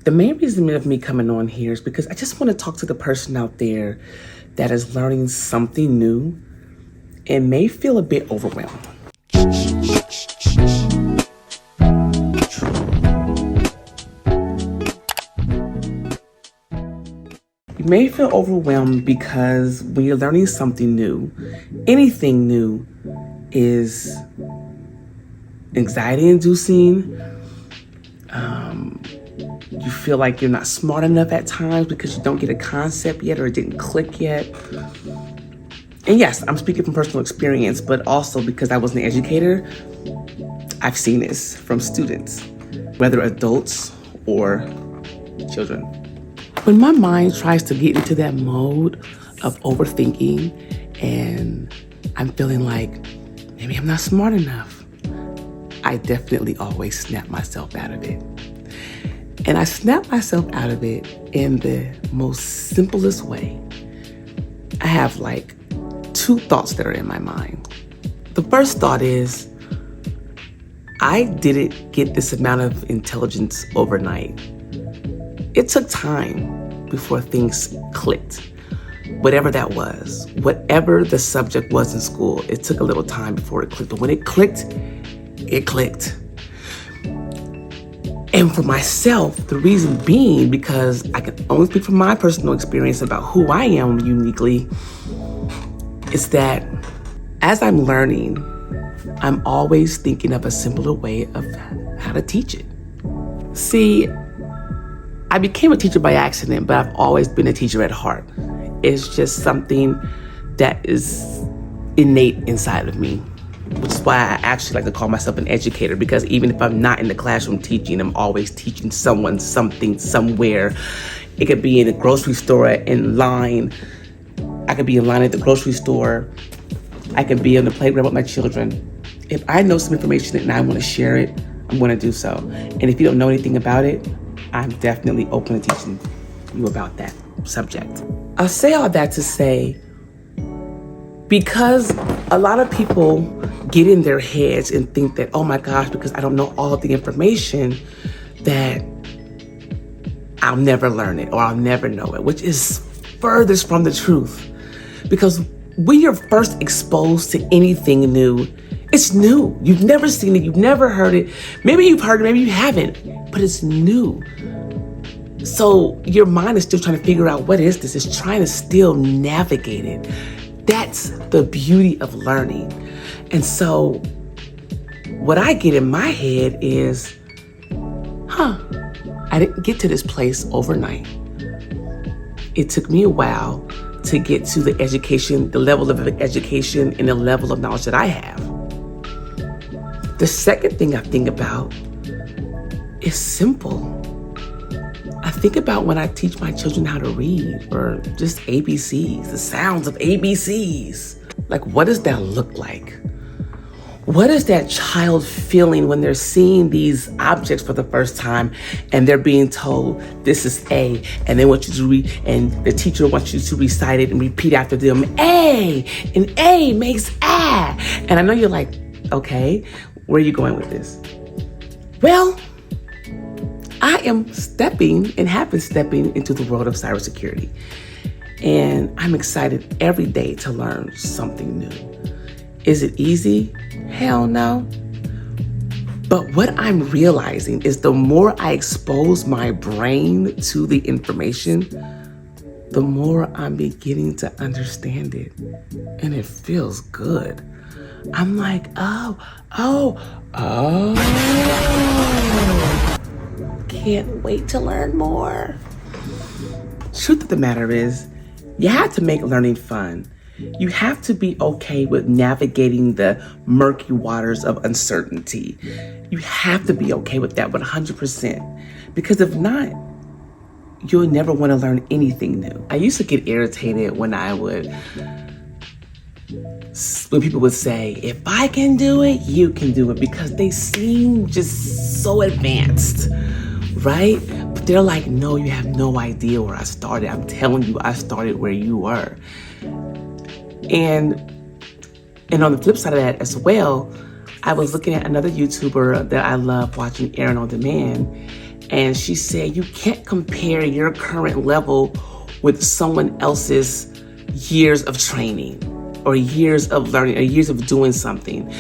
The main reason of me coming on here is because I just want to talk to the person out there that is learning something new and may feel a bit overwhelmed. You may feel overwhelmed because when you're learning something new, anything new is anxiety-inducing. You feel like you're not smart enough at times because you don't get a concept yet or it didn't click yet. And yes, I'm speaking from personal experience, but also because I was an educator, I've seen this from students, whether adults or children. When my mind tries to get into that mode of overthinking and I'm feeling like maybe I'm not smart enough, I definitely always snap myself out of it. And I snap myself out of it in the most simplest way. I have like two thoughts that are in my mind. The first thought is, I didn't get this amount of intelligence overnight. It took time before things clicked. Whatever that was, whatever the subject was in school, it took a little time before it clicked. But when it clicked, it clicked. And for myself, the reason being, because I can only speak from my personal experience about who I am uniquely, is that as I'm learning, I'm always thinking of a simpler way of how to teach it. See, I became a teacher by accident, but I've always been a teacher at heart. It's just something that is innate inside of me, which is why I actually like to call myself an educator, because even if I'm not in the classroom teaching, I'm always teaching someone something somewhere. It could be in a grocery store in line. I could be in line at the grocery store. I could be on the playground with my children. If I know some information and I want to share it, I'm going to do so. And if you don't know anything about it, I'm definitely open to teaching you about that subject. I say all that to say, because a lot of people get in their heads and think that, oh my gosh, because I don't know all of the information, that I'll never learn it or I'll never know it, which is furthest from the truth. Because when you're first exposed to anything new, it's new. You've never seen it, you've never heard it. Maybe you've heard it, maybe you haven't, but it's new. So your mind is still trying to figure out what is this. It's trying to still navigate it. That's the beauty of learning. And so what I get in my head is, I didn't get to this place overnight. It took me a while to get to the education, the level of education and the level of knowledge that I have. The second thing I think about is simple. I think about when I teach my children how to read, or just ABCs, the sounds of ABCs. Like, what does that look like? What is that child feeling when they're seeing these objects for the first time and they're being told this is A, and they want you to read, and the teacher wants you to recite it and repeat after them, A, and A makes A. And I know you're like, okay, where are you going with this? Well, I am stepping and have been stepping into the world of cybersecurity. And I'm excited every day to learn something new. Is it easy? Hell no. But what I'm realizing is the more I expose my brain to the information, the more I'm beginning to understand it. And it feels good. I'm like, oh. Can't wait to learn more. Truth of the matter is, you have to make learning fun. You have to be okay with navigating the murky waters of uncertainty. You have to be okay with that 100%. Because if not, you'll never want to learn anything new. I used to get irritated when people would say, if I can do it, you can do it, because they seem just so advanced, right? But they're like, no, you have no idea where I started. I'm telling you, I started where you were. And on the flip side of that as well, I was looking at another YouTuber that I love watching, Aaron on Demand, And she said, you can't compare your current level with someone else's years of training or years of learning or years of doing something.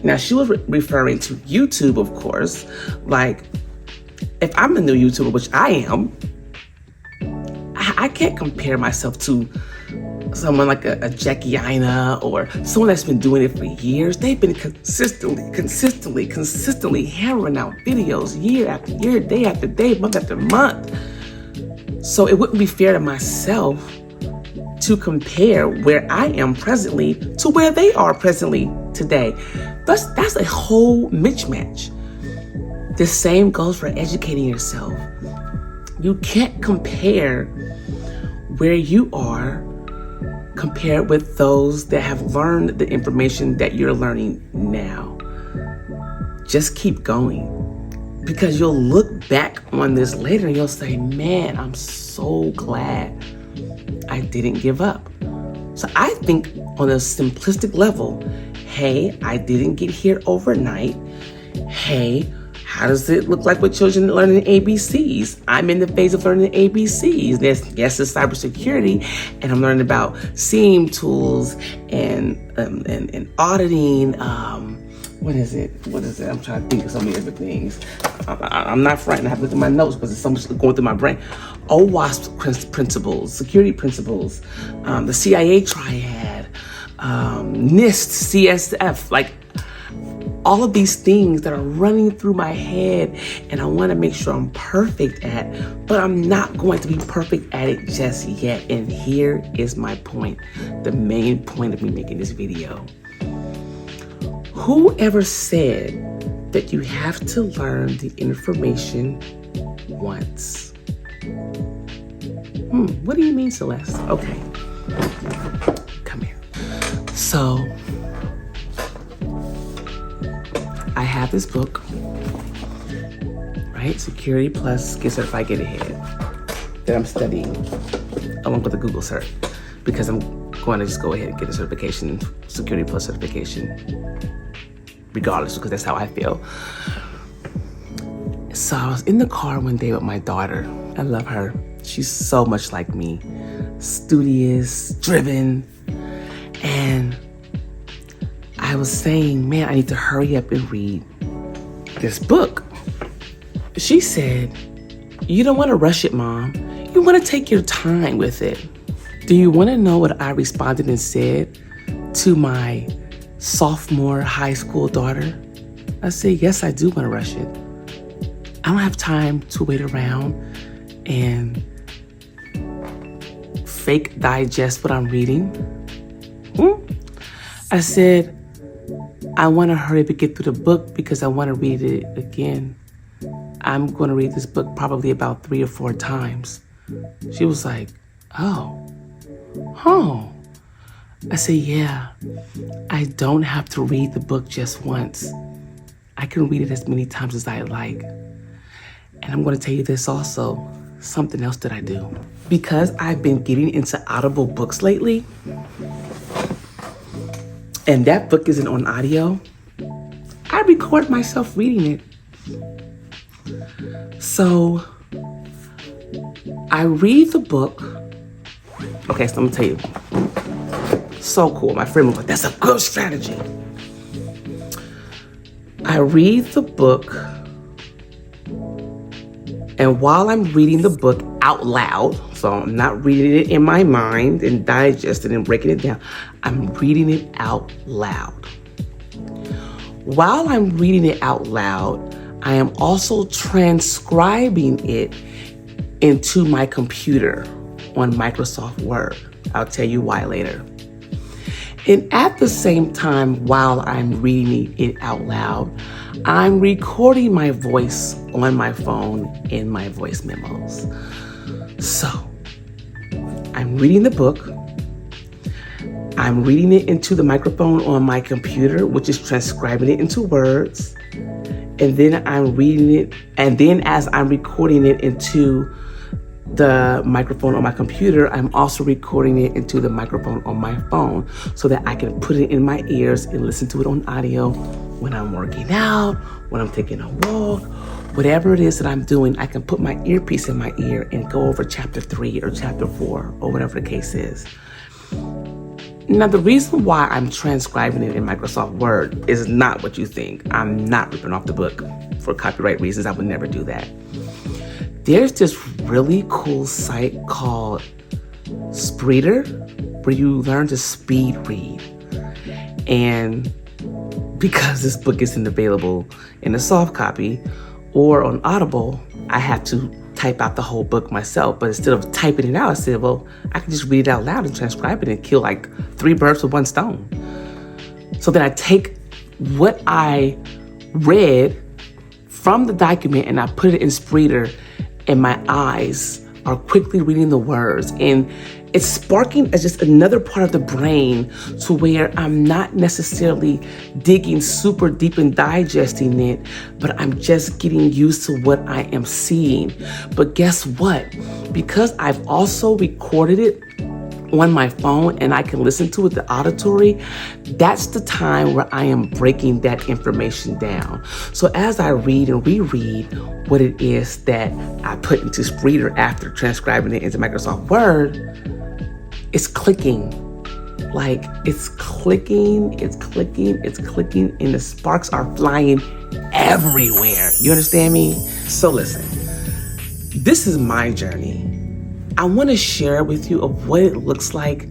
Now, she was referring to YouTube, of course. Like, if I'm a new YouTuber, which I am, I can't compare myself to someone like a Jackie Ina or someone that's been doing it for years. They've been consistently hammering out videos year after year, day after day, month after month. So it wouldn't be fair to myself to compare where I am presently to where they are presently today. That's a whole mismatch. The same goes for educating yourself. You can't compare where you are compared with those that have learned the information that you're learning now. Just keep going, because you'll look back on this later and you'll say, man, I'm so glad I didn't give up. So I think on a simplistic level, hey, I didn't get here overnight. Hey, how does it look like with children learning ABCs? I'm in the phase of learning ABCs. There's cybersecurity, and I'm learning about SEAM tools and auditing. What is it? I'm trying to think of so many different things. I'm not frightened. I have to look at my notes because there's so much going through my brain. OWASP principles, security principles, the CIA triad, NIST, CSF, like all of these things that are running through my head, and I want to make sure I'm perfect at, but I'm not going to be perfect at it just yet. And here is my point, the main point of me making this video. Whoever said that you have to learn the information once? What do you mean, Celeste? Okay, come here. So, I have this book, right? Security Plus Get Certified, Get Ahead, that I'm studying along with the Google cert, because I'm going to just go ahead and get a certification, Security Plus certification, regardless, because that's how I feel. So I was in the car one day with my daughter. I love her. She's so much like me, studious, driven, and I was saying, man, I need to hurry up and read this book. She said, you don't want to rush it, Mom. You want to take your time with it. Do you want to know what I responded and said to my sophomore high school daughter? I said, yes, I do want to rush it. I don't have time to wait around and fake digest what I'm reading. I said, I want to hurry up and get through the book because I want to read it again. I'm going to read this book probably about 3 or 4 times. She was like, oh. I said, yeah, I don't have to read the book just once. I can read it as many times as I like. And I'm going to tell you this also, something else that I do. Because I've been getting into Audible books lately, and that book isn't on audio, I record myself reading it. So I read the book. Okay, so I'm gonna tell you. So cool. My friend was like, that's a good strategy. I read the book, and while I'm reading the book out loud, so I'm not reading it in my mind and digesting and breaking it down, I'm reading it out loud. While I'm reading it out loud, I am also transcribing it into my computer on Microsoft Word. I'll tell you why later. And at the same time, while I'm reading it out loud, I'm recording my voice on my phone in my voice memos. So, I'm reading the book. I'm reading it into the microphone on my computer, which is transcribing it into words. And then I'm reading it, and then as I'm recording it into the microphone on my computer, I'm also recording it into the microphone on my phone so that I can put it in my ears and listen to it on audio when I'm working out, when I'm taking a walk, whatever it is that I'm doing, I can put my earpiece in my ear and go over chapter 3 or chapter 4 or whatever the case is. Now, the reason why I'm transcribing it in Microsoft Word is not what you think. I'm not ripping off the book for copyright reasons. I would never do that. There's this really cool site called Spreeder where you learn to speed read. And because this book isn't available in a soft copy or on Audible, I have to type out the whole book myself. But instead of typing it out, I said, well, I can just read it out loud and transcribe it and kill like 3 birds with 1 stone. So then I take what I read from the document and I put it in Spreeder, and my eyes are quickly reading the words. And it's sparking as just another part of the brain to where I'm not necessarily digging super deep and digesting it, but I'm just getting used to what I am seeing. But guess what? Because I've also recorded it on my phone and I can listen to it, the auditory, that's the time where I am breaking that information down. So as I read and reread what it is that I put into Spreeder after transcribing it into Microsoft Word, it's clicking. Like it's clicking, and the sparks are flying everywhere. You understand me? So listen, this is my journey. I want to share with you of what it looks like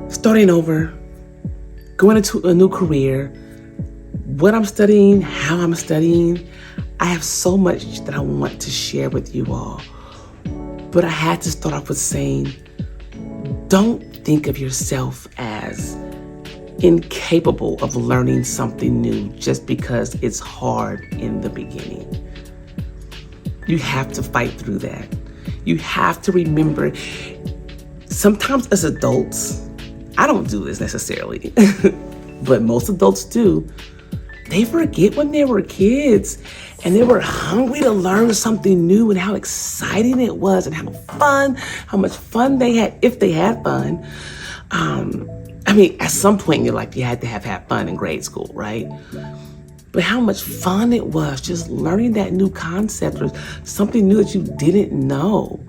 starting over, going into a new career, what I'm studying, how I'm studying. I have so much that I want to share with you all. But I had to start off with saying, don't think of yourself as incapable of learning something new just because it's hard in the beginning. You have to fight through that. You have to remember, sometimes as adults, I don't do this necessarily, but most adults do. They forget when they were kids and they were hungry to learn something new and how exciting it was and how much fun they had, if they had fun. At some point in your life, you had to have had fun in grade school, right? But how much fun it was just learning that new concept or something new that you didn't know.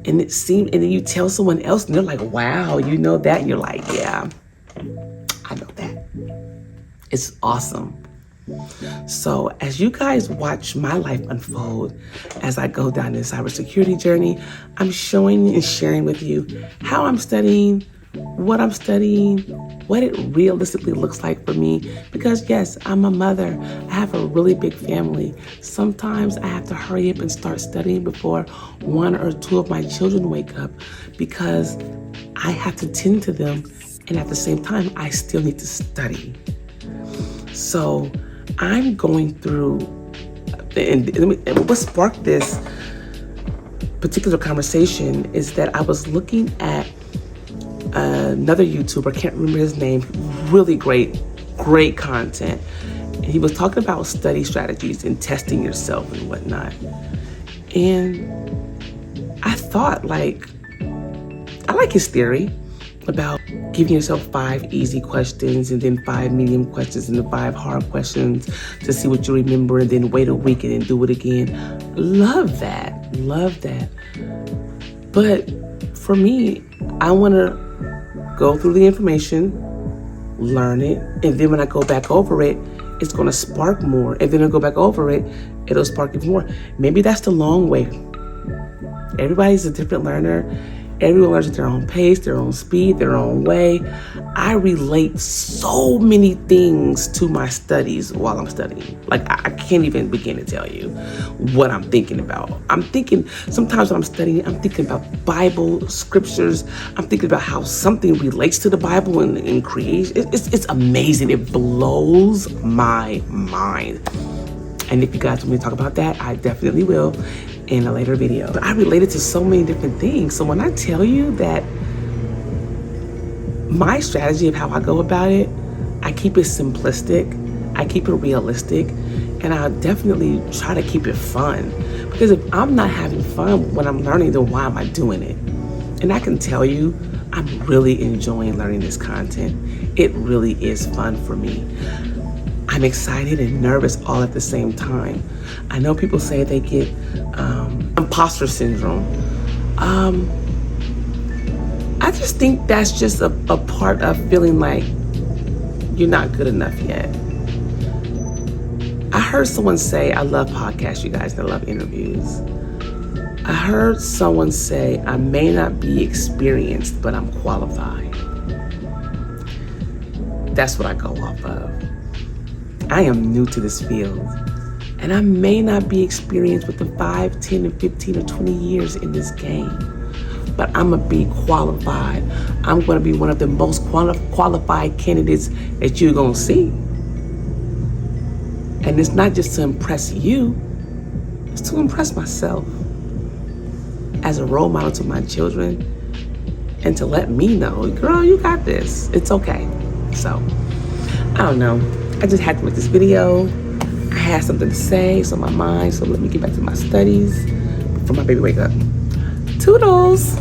And and then you tell someone else and they're like, wow, you know that? And you're like, yeah, I know that. It's awesome. So as you guys watch my life unfold, as I go down this cybersecurity journey, I'm showing and sharing with you how I'm studying, what I'm studying, what it realistically looks like for me. Because yes, I'm a mother. I have a really big family. Sometimes I have to hurry up and start studying before 1 or 2 of my children wake up because I have to tend to them. And at the same time, I still need to study. So I'm going through, and what sparked this particular conversation is that I was looking at another YouTuber, can't remember his name, really great content. And he was talking about study strategies and testing yourself and whatnot. And I thought, I like his theory about giving yourself 5 easy questions and then 5 medium questions and then 5 hard questions to see what you remember and then wait a week and then do it again. Love that. But for me, I want to go through the information, learn it, and then when I go back over it, it's going to spark more. And then I go back over it, it'll spark even more. Maybe that's the long way. Everybody's a different learner. Everyone learns at their own pace, their own speed, their own way. I relate so many things to my studies while I'm studying. I can't even begin to tell you what I'm thinking about. Sometimes when I'm studying, I'm thinking about Bible scriptures. I'm thinking about how something relates to the Bible and creation. It's amazing. It blows my mind. And if you guys want me to talk about that, I definitely will in a later video. But I relate it to so many different things. So when I tell you that my strategy of how I go about it, I keep it simplistic, I keep it realistic, and I definitely try to keep it fun. Because if I'm not having fun when I'm learning, then why am I doing it? And I can tell you, I'm really enjoying learning this content. It really is fun for me. I'm excited and nervous all at the same time. I know people say they get imposter syndrome. I just think that's just a part of feeling like you're not good enough yet. I heard someone say, I love podcasts, you guys, and I love interviews. I heard someone say, I may not be experienced, but I'm qualified. That's what I go off of. I am new to this field, and I may not be experienced with the 5, 10, and 15 or 20 years in this game, but I'm gonna be qualified. I'm gonna be one of the most qualified candidates that you're gonna see. And it's not just to impress you, it's to impress myself as a role model to my children, and to let me know, girl, you got this, it's okay. So, I don't know. I just had to make this video. I had something to say, so my mind, so let me get back to my studies before my baby wake up. Toodles!